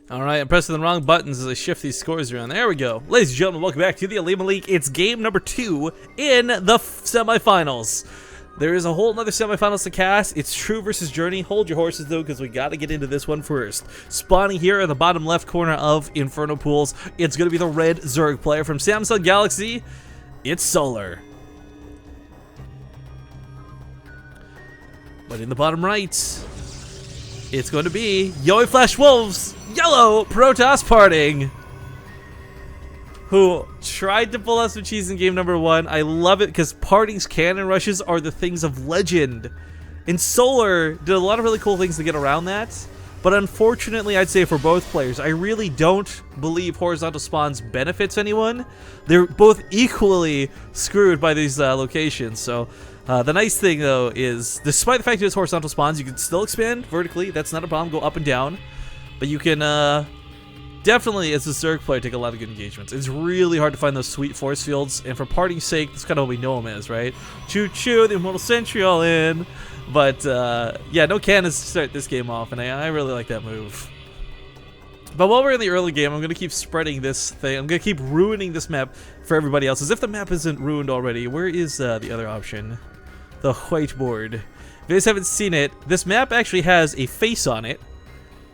Alright, I'm pressing the wrong buttons as I shift these scores around. There we go. Ladies and gentlemen, welcome back to the Olimoleague. It's game number 2 in the semifinals. There is a whole nother semifinals to cast. It's True versus Journey. Hold your horses though, because we got to get into this one first. Spawning here in the bottom left corner of Inferno Pools, it's going to be the red Zerg player from Samsung Galaxy. It's Solar. But in the bottom right, it's going to be Yoey Flash Wolves, Yellow Protoss Parting, who tried to pull us some cheese in game number 1. I love it because Parting's cannon rushes are the things of legend. And Solar did a lot of really cool things to get around that. But unfortunately, I'd say for both players, I really don't believe horizontal spawns benefits anyone. They're both equally screwed by these locations. So the nice thing though is, despite the fact that it's horizontal spawns, you can still expand vertically. That's not a problem. Go up and down. But you can definitely, as a Zerg player, take a lot of good engagements. It's really hard to find those sweet force fields, and for Parting's sake, that's kind of what we know him as, right? Choo choo, the Immortal Sentry all in. But yeah, no cannons to start this game off, and I really like that move. But while we're in the early game, I'm going to keep spreading this thing. I'm going to keep ruining this map for everybody else. As if the map isn't ruined already. Where is the other option? The whiteboard. If you guys haven't seen it, this map actually has a face on it.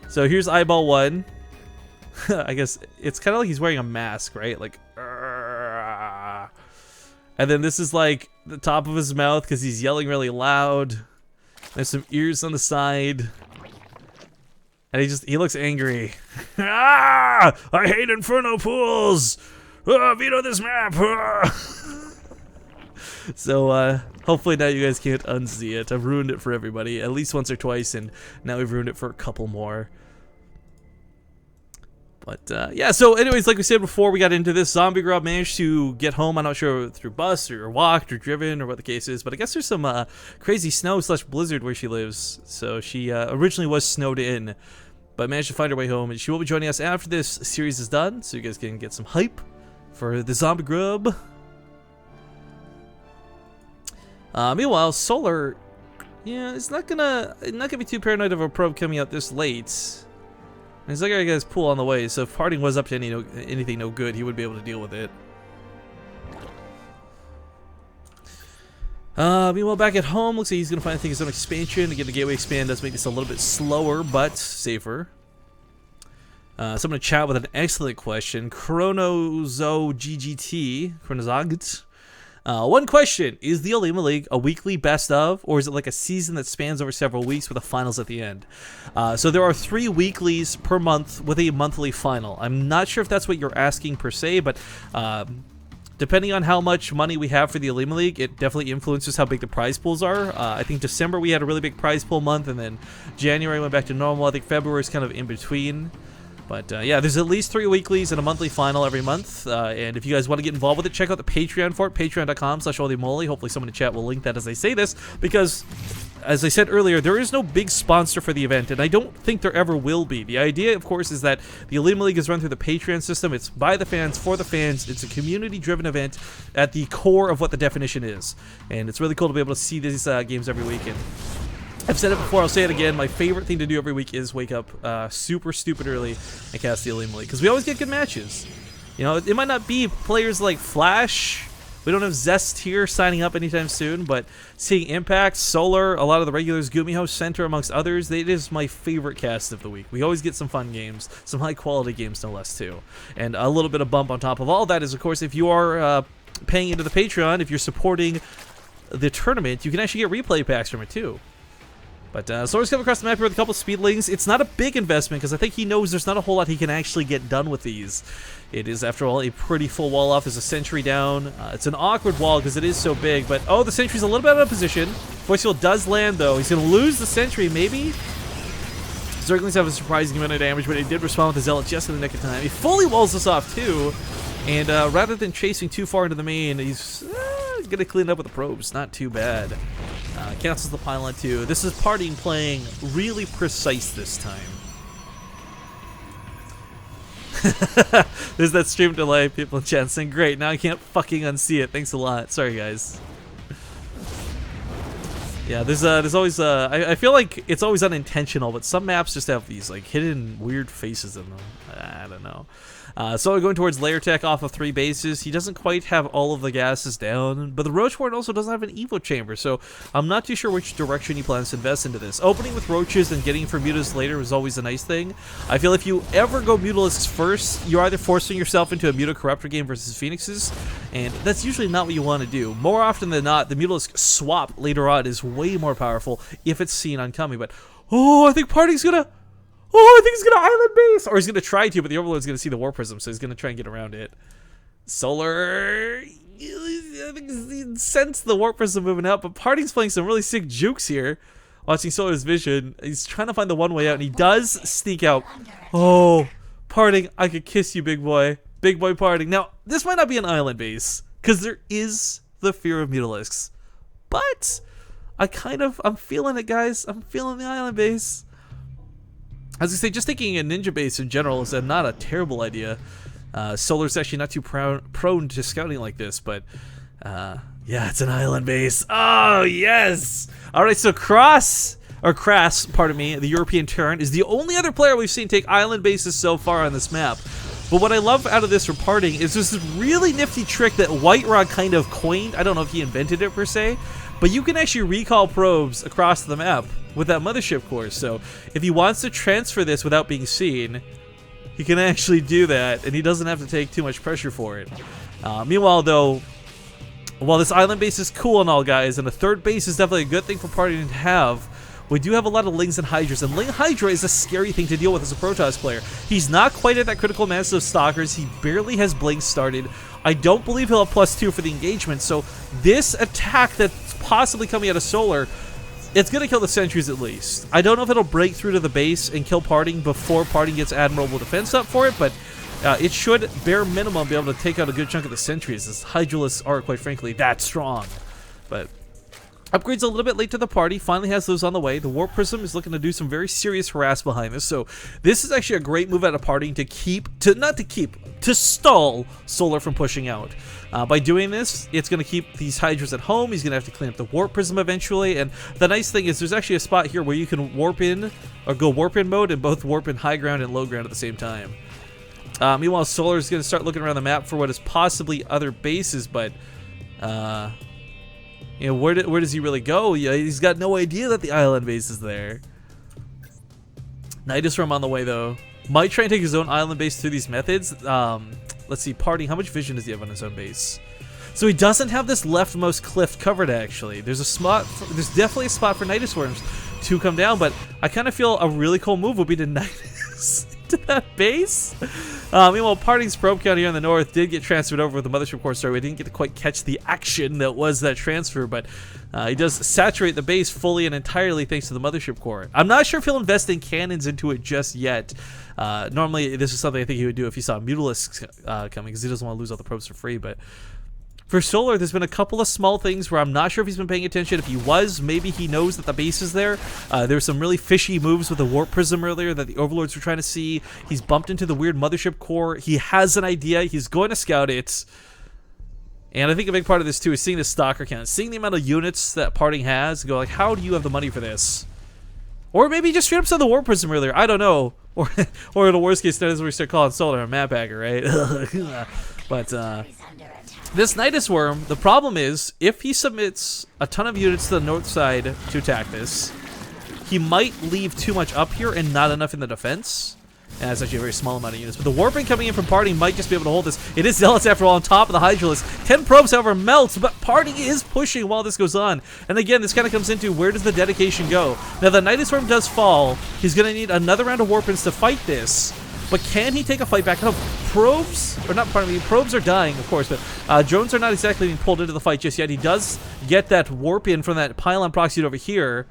So here's eyeball 1. I guess it's kind of like he's wearing a mask, right? Like, and then this is like the top of his mouth because he's yelling really loud. There's some ears on the side. And he looks angry. Ah! I hate Inferno Pools! Veto this map! So, hopefully now you guys can't unsee it. I've ruined it for everybody, at least once or twice, and now we've ruined it for a couple more. But, yeah, so anyways, like we said before, we got into this. Zombie Girl managed to get home. I'm not sure through bus or walked or driven or what the case is, but I guess there's some crazy snow/blizzard where she lives. So she originally was snowed in, but managed to find her way home. And she will be joining us after this series is done, so you guys can get some hype for the Zombie Grub. Meanwhile, Solar, yeah, it's not gonna be too paranoid of a probe coming out this late. He's like, I got his pool on the way, so if Parting was up to anything no good, he would be able to deal with it. Meanwhile, back at home, looks like he's going to find his own expansion. Again, the Gateway Expand does make this a little bit slower, but safer. So I'm going to chat with an excellent question. Chronozog. One question, is the Olimoleague a weekly best of, or is it like a season that spans over several weeks with a finals at the end? So there are 3 weeklies per month with a monthly final. I'm not sure if that's what you're asking per se, but depending on how much money we have for the Olimoleague, it definitely influences how big the prize pools are. I think December we had a really big prize pool month, and then January went back to normal. I think February is kind of in between. But yeah, there's at least 3 weeklies and a monthly final every month. And if you guys want to get involved with it, check out the Patreon for it, patreon.com/Olimoleague. Hopefully someone in chat will link that as I say this, because as I said earlier, there is no big sponsor for the event, and I don't think there ever will be. The idea, of course, is that the Olimoleague is run through the Patreon system. It's by the fans, for the fans. It's a community-driven event at the core of what the definition is. And it's really cool to be able to see these games every weekend. I've said it before, I'll say it again, my favorite thing to do every week is wake up super stupid early and cast the Olimoleague, because we always get good matches. You know, it might not be players like Flash, we don't have Zest here signing up anytime soon, but seeing Impact, Solar, a lot of the regulars, Gumiho, Center, amongst others, it is my favorite cast of the week. We always get some fun games, some high quality games no less too. And a little bit of bump on top of all that is, of course, if you are paying into the Patreon, if you're supporting the tournament, you can actually get replay packs from it too. But Solar's come across the map here with a couple speedlings. It's not a big investment because I think he knows there's not a whole lot he can actually get done with these. It is, after all, a pretty full wall off. There's a sentry down. It's an awkward wall because it is so big. But, oh, the sentry's a little bit out of position. Voice Field does land, though. He's going to lose the sentry, maybe? Zerglings have a surprising amount of damage, but he did respond with the Zealot just in the nick of time. He fully walls us off, too. And rather than chasing too far into the main, he's going to clean it up with the probes. Not too bad. Cancels the pylon too. This is Parting playing really precise this time. There's that stream delay. People in chat saying, great, now I can't fucking unsee it. Thanks a lot. Sorry, guys. Yeah, there's always I feel like it's always unintentional, but some maps just have these like hidden weird faces in them. I don't know. So we're going towards layer tech off of 3 bases. He doesn't quite have all of the gases down, but the Roach Warden also doesn't have an Evo chamber, so I'm not too sure which direction he plans to invest into this. Opening with Roaches and getting for Mutalisks later is always a nice thing. I feel if you ever go Mutalisks first, you're either forcing yourself into a Muta-Corruptor game versus Phoenixes, and that's usually not what you want to do. More often than not, the Mutalisk swap later on is way more powerful if it's seen oncoming, but oh, I think Party's gonna... Oh, I think he's going to island base! Or he's going to try to, but the Overlord's going to see the War Prism, so he's going to try and get around it. Solar... I think he sensed the War Prism moving out, but Party's playing some really sick jukes here. Watching Solar's vision. He's trying to find the one way out, and he does sneak out. Oh, Parting, I could kiss you, big boy. Big boy Parting. Now, this might not be an island base, because there is the fear of Mutalisks. But, I'm feeling it, guys. I'm feeling the island base. As I say, just taking a ninja base in general is not a terrible idea. Solar's actually not too prone to scouting like this, but yeah, it's an island base. Oh, yes! Alright, so Crass, pardon me, the European Terran, is the only other player we've seen take island bases so far on this map. But what I love out of this for Parting is there's this really nifty trick that White Rod kind of coined. I don't know if he invented it per se, but you can actually recall probes across the map with that mothership core. So if he wants to transfer this without being seen, he can actually do that, and he doesn't have to take too much pressure for it. Meanwhile, though, while this island base is cool and all, guys, and a third base is definitely a good thing for Party to have, we do have a lot of Lings and Hydras, and Ling Hydra is a scary thing to deal with as a Protoss player. He's not quite at that critical mass of Stalkers. He barely has Blink started. I don't believe he'll have +2 for the engagement, so this attack that's possibly coming out of Solar, it's going to kill the sentries at least. I don't know if it'll break through to the base and kill Parting before Parting gets admirable defense up for it, but it should, bare minimum, be able to take out a good chunk of the sentries, as Hydralisks are, quite frankly, that strong. But upgrades a little bit late to the party, finally has those on the way. The Warp Prism is looking to do some very serious harass behind this, so this is actually a great move out of Party to stall Solar from pushing out. By doing this, it's going to keep these Hydras at home. He's going to have to clean up the Warp Prism eventually, and the nice thing is there's actually a spot here where you can warp in, or go warp in mode, and both warp in high ground and low ground at the same time. Meanwhile, Solar is going to start looking around the map for what is possibly other bases, but you know, where does he really go? Yeah, he's got no idea that the island base is there. Nidus Worm on the way, though. Might try and take his own island base through these methods. Let's see, Party, how much vision does he have on his own base? So he doesn't have this leftmost cliff covered, actually. There's definitely a spot for Nidus Worms to come down, but I kind of feel a really cool move would be to Nidus to that base. Meanwhile, Parting's probe count here in the north did get transferred over with the Mothership Core story. We didn't get to quite catch the action that was that transfer, but he does saturate the base fully and entirely thanks to the Mothership Core. I'm not sure if he'll invest in cannons into it just yet. Normally, this is something I think he would do if he saw Mutalisks coming, because he doesn't want to lose all the probes for free, but for Solar, there's been a couple of small things where I'm not sure if he's been paying attention. If he was, maybe he knows that the base is there. There were some really fishy moves with the Warp Prism earlier that the Overlords were trying to see. He's bumped into the weird Mothership Core. He has an idea. He's going to scout it. And I think a big part of this, too, is seeing the Stalker count. Seeing the amount of units that Parting has. Go like, how do you have the money for this? Or maybe just straight up saw the Warp Prism earlier. I don't know. Or in the worst case, that's where we start calling Solar a map hacker, right? But, this Nidus Worm, the problem is, if he submits a ton of units to the north side to attack this, he might leave too much up here and not enough in the defense. And that's actually a very small amount of units. But the warping coming in from Party might just be able to hold this. It is Zealots, after all, on top of the Hydralisk. 10 probes, however, melts, but Party is pushing while this goes on. And again, this kind of comes into where does the dedication go? Now, the Nidus Worm does fall. He's going to need another round of warpings to fight this. But can he take a fight back? Probes, or not, pardon me, probes are dying, of course, but drones are not exactly being pulled into the fight just yet. He does get that warp in from that pylon proxied over here.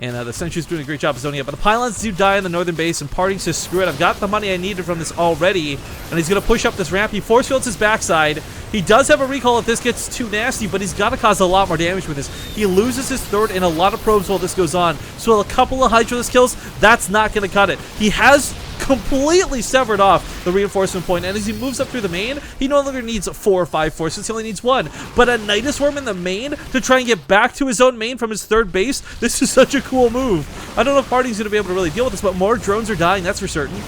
And the sentry's doing a great job of zoning up. But the pylons do die in the northern base, and Parting says, screw it, I've got the money I needed from this already. And he's going to push up this ramp. He force fields his backside. He does have a recall if this gets too nasty, but he's got to cause a lot more damage with this. He loses his third and a lot of probes while this goes on. So a couple of Hydralisk kills, that's not going to cut it. He has completely severed off the reinforcement point, and as he moves up through the main, he no longer needs 4 or 5 forces, he only needs 1. But a Nidus Worm in the main to try and get back to his own main from his third base, this is such a cool move. I don't know if Party's going to be able to really deal with this, but more drones are dying, that's for certain.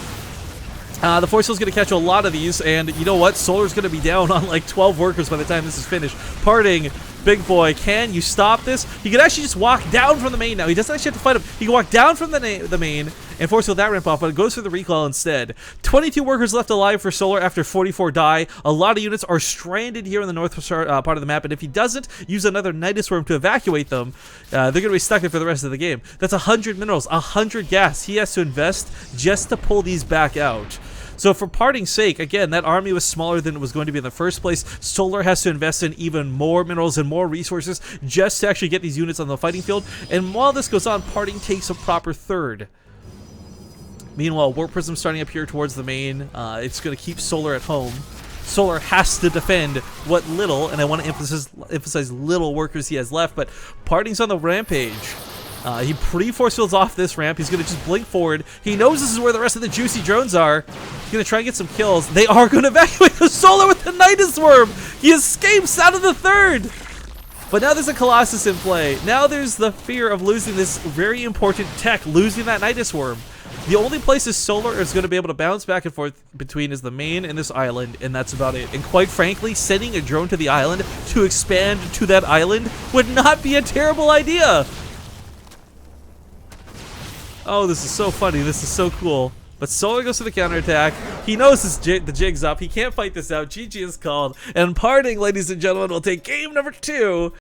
The Force Field's going to catch a lot of these, and you know what? Solar's going to be down on like 12 workers by the time this is finished. Parting, big boy, can you stop this? He could actually just walk down from the main now. He doesn't actually have to fight him. He can walk down from the main and Force Field that ramp off, but it goes for the recoil instead. 22 workers left alive for Solar after 44 die. A lot of units are stranded here in the north part of the map, and if he doesn't use another Nidus Worm to evacuate them, they're going to be stuck there for the rest of the game. That's 100 minerals, 100 gas he has to invest just to pull these back out. So for Parting's sake, again, that army was smaller than it was going to be in the first place. Solar has to invest in even more minerals and more resources just to actually get these units on the fighting field. And while this goes on, Parting takes a proper third. Meanwhile, Warp Prism starting up here towards the main. It's going to keep Solar at home. Solar has to defend what little, and I want to emphasize little workers he has left, but Parting's on the rampage. He pre-force fields off this ramp. He's going to just blink forward. He knows this is where the rest of the juicy drones are. He's going to try and get some kills. They are going to evacuate the Solar with the Nidus Worm. He escapes out of the third. But now there's a Colossus in play. Now there's the fear of losing this very important tech, losing that Nidus Worm. The only places Solar is going to be able to bounce back and forth between is the main and this island, and that's about it. And quite frankly, sending a drone to the island to expand to that island would not be a terrible idea. Oh, this is so funny. This is so cool. But Solar goes to the counterattack. He knows the jig's up. He can't fight this out. GG is called. And Parting, ladies and gentlemen, will take game number 2.